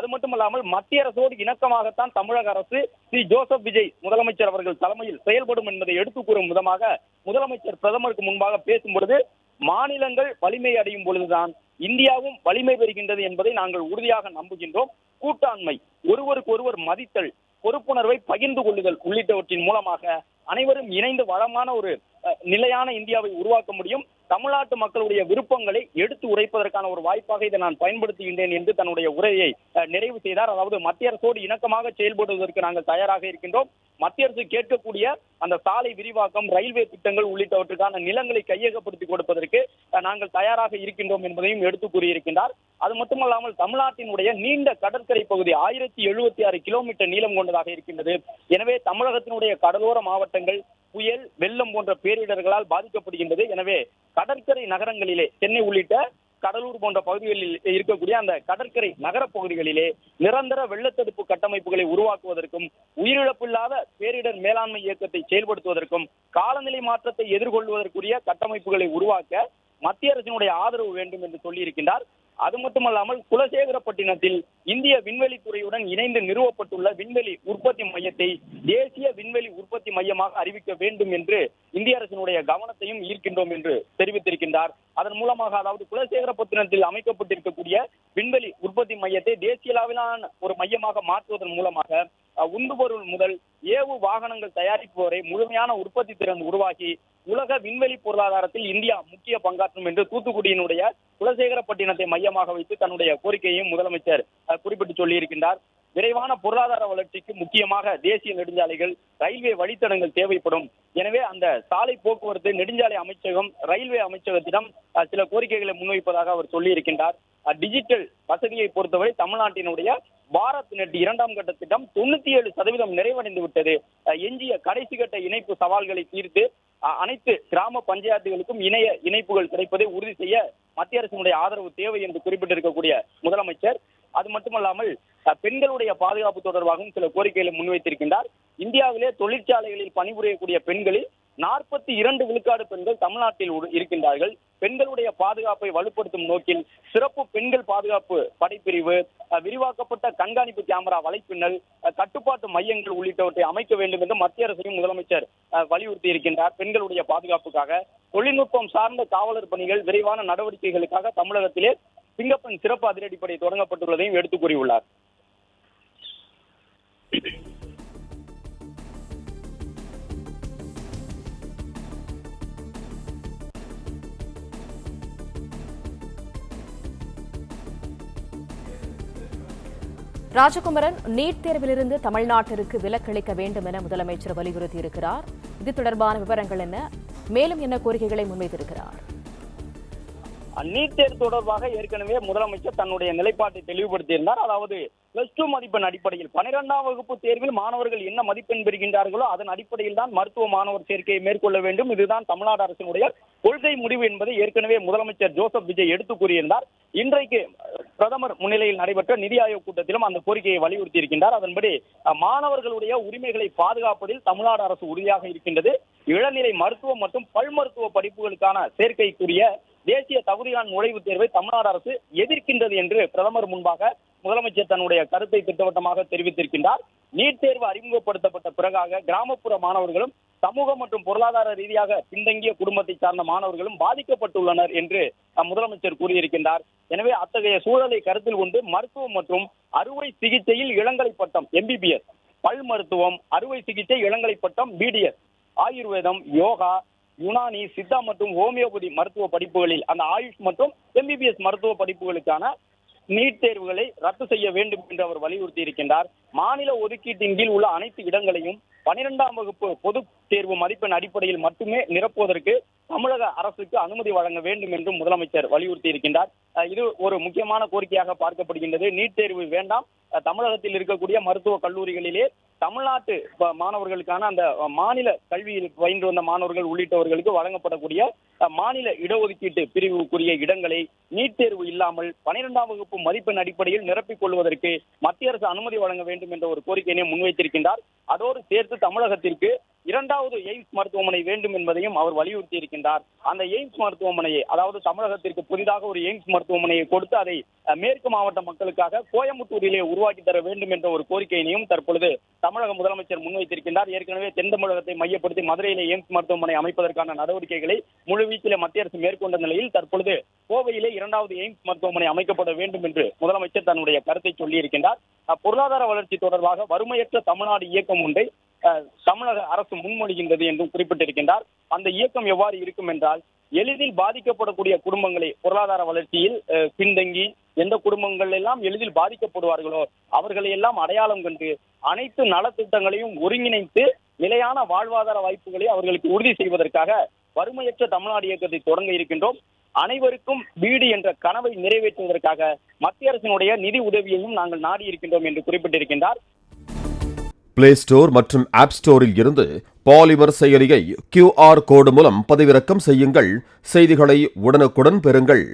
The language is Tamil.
அது மட்டுமல்லாமல் மத்திய அரசோடு இணக்கமாகத்தான் தமிழக அரசு ஸ்ரீ ஜோசப் விஜய் முதலமைச்சர் அவர்கள் தலைமையில் செயல்படும் என்பதை எடுத்துக் கூறும் விதமாக முதலமைச்சர் பிரதமருக்கு முன்பாக பேசும் பொழுது, மாநிலங்கள் வலிமை அடையும் பொழுதுதான் இந்தியாவும் வலிமை பெறுகின்றது என்பதை நாங்கள் உறுதியாக நம்புகின்றோம். கூட்டாண்மை, ஒருவருக்கு ஒருவர் மதித்தல், பொறுப்புணர்வை பகிர்ந்து கொள்ளுதல் உள்ளிட்டவற்றின் மூலமாக அனைவரும் இணைந்து வளமான ஒரு நிலையான இந்தியாவை உருவாக்க முடியும். தமிழ்நாட்டு மக்களுடைய விருப்பங்களை எடுத்து உரைப்பதற்கான ஒரு வாய்ப்பாக இதை நான் பயன்படுத்துகின்றேன் என்று தன்னுடைய உரையை நிறைவு செய்தார். அதாவது மத்திய அரசோடு இணக்கமாக செயல்படுவதற்கு நாங்கள் தயாராக இருக்கின்றோம். மத்திய அரசு கேட்கக்கூடிய அந்த சாலை விரிவாக்கம், ரயில்வே திட்டங்கள் உள்ளிட்டவற்றுக்கான நிலங்களை கையகப்படுத்திக் கொடுப்பதற்கு நாங்கள் தயாராக இருக்கின்றோம் என்பதையும் எடுத்து கூறியிருக்கின்றார். அது மட்டுமல்லாமல் தமிழ்நாட்டினுடைய நீண்ட கடற்கரை பகுதி 1076 கிலோமீட்டர் நீளம் கொண்டதாக இருக்கின்றது. எனவே தமிழகத்தினுடைய கடலோர மாவட்டங்கள் புயல், வெள்ளம் போன்ற பேரிடர்களால் பாதிக்கப்படுகின்றது. எனவே கடற்கரை நகரங்களிலே, சென்னை உள்ளிட்ட கடலூர் போன்ற பகுதிகளில் இருக்கக்கூடிய அந்த கடற்கரை நகர பகுதிகளிலே நிரந்தர வெள்ளத்தடுப்பு கட்டமைப்புகளை உருவாக்குவதற்கும், உயிரிழப்பில்லாத பேரிடர் மேலாண்மை இயக்கத்தை செயல்படுத்துவதற்கும், காலநிலை மாற்றத்தை எதிர்கொள்வதற்குரிய கட்டமைப்புகளை உருவாக்க மத்திய அரசினுடைய ஆதரவு வேண்டும் என்று சொல்லியிருக்கின்றார். அது மட்டுமல்லாமல் குலசேகரப்பட்டினத்தில் இந்திய விண்வெளி துறையுடன் இணைந்து நிறுவப்பட்டுள்ள விண்வெளி உற்பத்தி மையத்தை தேசிய விண்வெளி உற்பத்தி மையமாக அறிவிக்க வேண்டும் என்று இந்திய அரசினுடைய கவனத்தையும் ஈர்க்கின்றோம் என்று தெரிவித்திருக்கின்றார். அதன் மூலமாக, அதாவது குலசேகரப்பட்டினத்தில் அமைக்கப்பட்டிருக்கக்கூடிய விண்வெளி உற்பத்தி மையத்தை தேசிய அளவிலான ஒரு மையமாக மாற்றுவதன் மூலமாக உந்துபொருள் முதல் ஏவு வாகனங்கள் தயாரிப்பு வரை முழுமையான உற்பத்தி திறன் உருவாகி உலக விண்வெளி பொருளாதாரத்தில் இந்தியா முக்கிய பங்காற்றும் என்று தூத்துக்குடியினுடைய குலசேகரப்பட்டினத்தை மையமாக வைத்து தன்னுடைய கோரிக்கையையும் முதலமைச்சர் குறிப்பிட்டு சொல்லியிருக்கின்றார். விரைவான பொருளாதார வளர்ச்சிக்கு முக்கியமாக தேசிய நெடுஞ்சாலைகள், ரயில்வே வழித்தடங்கள் தேவைப்படும். எனவே அந்த சாலை போக்குவரத்து, நெடுஞ்சாலை அமைச்சகம், ரயில்வே அமைச்சகத்திடம் சில கோரிக்கைகளை முன்வைப்பதாக அவர் சொல்லியிருக்கின்றார். டிஜிட்டல் வசதியை பொறுத்தவரை தமிழ்நாட்டினுடைய பாரத் நெட் 2ஆம் கட்ட திட்டம் 97% நிறைவடைந்து விட்டது. எஞ்சிய கடைசி கட்ட இணைப்பு சவால்களை தீர்த்து அனைத்து கிராம பஞ்சாயத்துகளுக்கும் இணைய இணைப்புகள் கிடைப்பதை உறுதி செய்ய மத்திய அரசினுடைய ஆதரவு தேவை என்று குறிப்பிட்டிருக்கக்கூடிய முதலமைச்சர், அது மட்டுமல்லாமல் பெண்களுடைய பாதுகாப்பு தொடர்பாகவும் சில கோரிக்கைகளை முன்வைத்திருக்கின்றார். இந்தியாவிலே தொழிற்சாலைகளில் பணிபுரியக்கூடிய பெண்களில் 42 விழுக்காடு பெண்கள் தமிழ்நாட்டில் இருக்கின்றார்கள். பெண்களுடைய பாதுகாப்பை வலுப்படுத்தும் நோக்கில் சிறப்பு பெண்கள் பாதுகாப்பு படைப்பிரிவு, விரிவாக்கப்பட்ட கண்காணிப்பு கேமரா வலைப்பின்னல், கட்டுப்பாட்டு மையங்கள் உள்ளிட்டவற்றை அமைக்க வேண்டும் என்று மத்திய அரசையும் முதலமைச்சர் வலியுறுத்தி இருக்கின்றார். பெண்களுடைய பாதுகாப்புக்காக தொழில்நுட்பம் சார்ந்த காவலர் பணிகள், விரைவான நடவடிக்கைகளுக்காக தமிழகத்திலே சிங்கப்பெண் சிறப்பு அதிரடிப்படை தொடங்கப்பட்டுள்ளதையும் எடுத்துக் கூறியுள்ளார். ராஜகுமரன், நீட் தேர்விலிருந்து தமிழ்நாட்டிற்கு விலக்களிக்க வேண்டும் என முதலமைச்சர் வலியுறுத்தியிருக்கிறார். இது தொடர்பான விவரங்கள் என்ன? மேலும் என்ன கோரிக்கைகளை முன்வைத்திருக்கிறார்? நீட் தேர்வு தொடர்பாக ஏற்கனவே முதலமைச்சர் தன்னுடைய நிலைப்பாட்டை தெளிவுபடுத்தியிருந்தார். அதாவது +2 மதிப்பெண் அடிப்படையில் 12ஆம் வகுப்பு தேர்வில் மாணவர்கள் என்ன மதிப்பெண் பெறுகின்றார்களோ அதன் அடிப்படையில் தான் மருத்துவ மாணவர் சேர்க்கையை மேற்கொள்ள வேண்டும். இதுதான் தமிழ்நாடு அரசினுடைய கொள்கை முடிவு என்பதை ஏற்கனவே முதலமைச்சர் ஜோசப் விஜய் எடுத்துக் கூறியிருந்தார். இன்றைக்கு பிரதமர் முன்னிலையில் நடைபெற்ற நிதி ஆயோக் கூட்டத்திலும் அந்த கோரிக்கையை வலியுறுத்தி இருக்கின்றார். அதன்படி மாணவர்களுடைய உரிமைகளை பாதுகாப்பதில் தமிழ்நாடு அரசு உறுதியாக இருக்கின்றது. இளநிலை மருத்துவம் மற்றும் பல் மருத்துவ படிப்புகளுக்கான சேர்க்கைக்குரிய தேசிய தகுதியான நுழைவுத் தேர்வை தமிழ்நாடு அரசு எதிர்க்கின்றது என்று பிரதமர் முன்பாக முதலமைச்சர் தன்னுடைய கருத்தை திட்டவட்டமாக தெரிவித்திருக்கின்றார். நீட் தேர்வு அறிமுகப்படுத்தப்பட்ட பிறகாக கிராமப்புற மாணவர்களும் சமூக மற்றும் பொருளாதார ரீதியாக பின்தங்கிய குடும்பத்தை சார்ந்த மாணவர்களும் பாதிக்கப்பட்டுள்ளனர் என்று முதலமைச்சர் கூறியிருக்கின்றார். எனவே அத்தகைய சூழலை கருத்தில் கொண்டு மருத்துவம் மற்றும் அறுவை சிகிச்சையில் இளங்கலை பட்டம் MBBS, பல் மருத்துவம், அறுவை சிகிச்சை இளங்கலை பட்டம் BDS, ஆயுர்வேதம், யோகா, யுனானி, சித்தா மற்றும் ஹோமியோபதி மருத்துவ படிப்புகளில் அந்த ஆயுஷ் மற்றும் MBBS மருத்துவ படிப்புகளுக்கான நீட் தேர்வுகளை ரத்து செய்ய வேண்டும் என்று அவர் வலியுறுத்தி இருக்கின்றார். மாநில ஒதுக்கீட்டின் கீழ் உள்ள அனைத்து இடங்களையும் 12ஆம் வகுப்பு பொது தேர்வு மதிப்பெண் அடிப்படையில் மட்டுமே நிரப்புவதற்கு தமிழக அரசுக்கு அனுமதி வழங்க வேண்டும் என்றும் முதலமைச்சர் வலியுறுத்தி இருக்கின்றார். இது ஒரு முக்கியமான கோரிக்கையாக பார்க்கப்படுகின்றது. நீட் தேர்வு வேண்டாம். தமிழகத்தில் இருக்கக்கூடிய மருத்துவ கல்லூரிகளிலே தமிழ்நாட்டு மாணவர்களுக்கான அந்த மாநில கல்வியில் பயின்று வந்த மாணவர்கள் உள்ளிட்டவர்களுக்கு வழங்கப்படக்கூடிய மாநில இடஒதுக்கீட்டு பிரிவுக்குரிய இடங்களை நீட் தேர்வு இல்லாமல் 12ஆம் வகுப்பு மதிப்பெண் அடிப்படையில் நிரப்பிக் கொள்வதற்கு மத்திய அரசு அனுமதி வழங்க வேண்டும் என்ற ஒரு கோரிக்கையினை முன்வைத்திருக்கின்றார். அதோடு சேர்த்து தமிழகத்திற்கு இரண்டாவது எய்ம்ஸ் மருத்துவமனை வேண்டும் என்பதையும் அவர் வலியுறுத்தி இருக்கின்றார். அந்த எய்ம்ஸ் மருத்துவமனையை, அதாவது தமிழகத்திற்கு புதிதாக ஒரு எய்ம்ஸ் மருத்துவமனையை கொடுத்து அதை மேற்கு மாவட்ட மக்களுக்காக கோயம்புத்தூரிலே உருவாக்கி தர வேண்டும் என்ற ஒரு கோரிக்கையினையும் தற்பொழுது தமிழக முதலமைச்சர் முன்வைத்திருக்கின்றார். ஏற்கனவே தென் தமிழகத்தை மையப்படுத்தி மதுரையிலே எய்ம்ஸ் மருத்துவமனை அமைப்பதற்கான நடவடிக்கைகளை முழுவீச்சிலே மத்திய அரசு மேற்கொண்ட நிலையில் தற்பொழுது கோவையிலே இரண்டாவது எய்ம்ஸ் மருத்துவமனை அமைக்கப்பட வேண்டும் என்று முதலமைச்சர் தன்னுடைய கருத்தை சொல்லியிருக்கின்றார். பொருளாதார வளர்ச்சி தொடர்பாக வறுமையற்ற தமிழ்நாடு இயக்கம் ஒன்றை தமிழக அரசு முன்மொழிகின்றது என்றும் குறிப்பிட்டிருக்கின்றார். அந்த இயக்கம் எவ்வாறு இருக்கும் என்றால், எளிதில் பாதிக்கப்படக்கூடிய குடும்பங்களை, பொருளாதார வளர்ச்சியில் பின்தங்கி எந்த குடும்பங்கள் எல்லாம் எளிதில் பாதிக்கப்படுவார்களோ அவர்களை எல்லாம் அடையாளம் கண்டு அனைத்து நலத்திட்டங்களையும் ஒருங்கிணைத்து நிலையான வாழ்வாதார வாய்ப்புகளை அவர்களுக்கு உறுதி செய்வதற்காக வறுமையற்ற தமிழ்நாடு இயக்கத்தை தொடங்க இருக்கின்றோம். அனைவருக்கும் வீடு என்ற கனவை நிறைவேற்றுவதற்காக மத்திய அரசினுடைய நிதி உதவியையும் நாங்கள் நாடி இருக்கின்றோம் என்று குறிப்பிட்டிருக்கின்றார். பிளே ஸ்டோர் மற்றும் ஆப் ஸ்டோரில் இருந்து பாலிமர் செயலியை QR கோடு மூலம் பதிவிறக்கம் செய்யுங்கள். செய்திகளை உடனுக்குடன் பெறுங்கள்.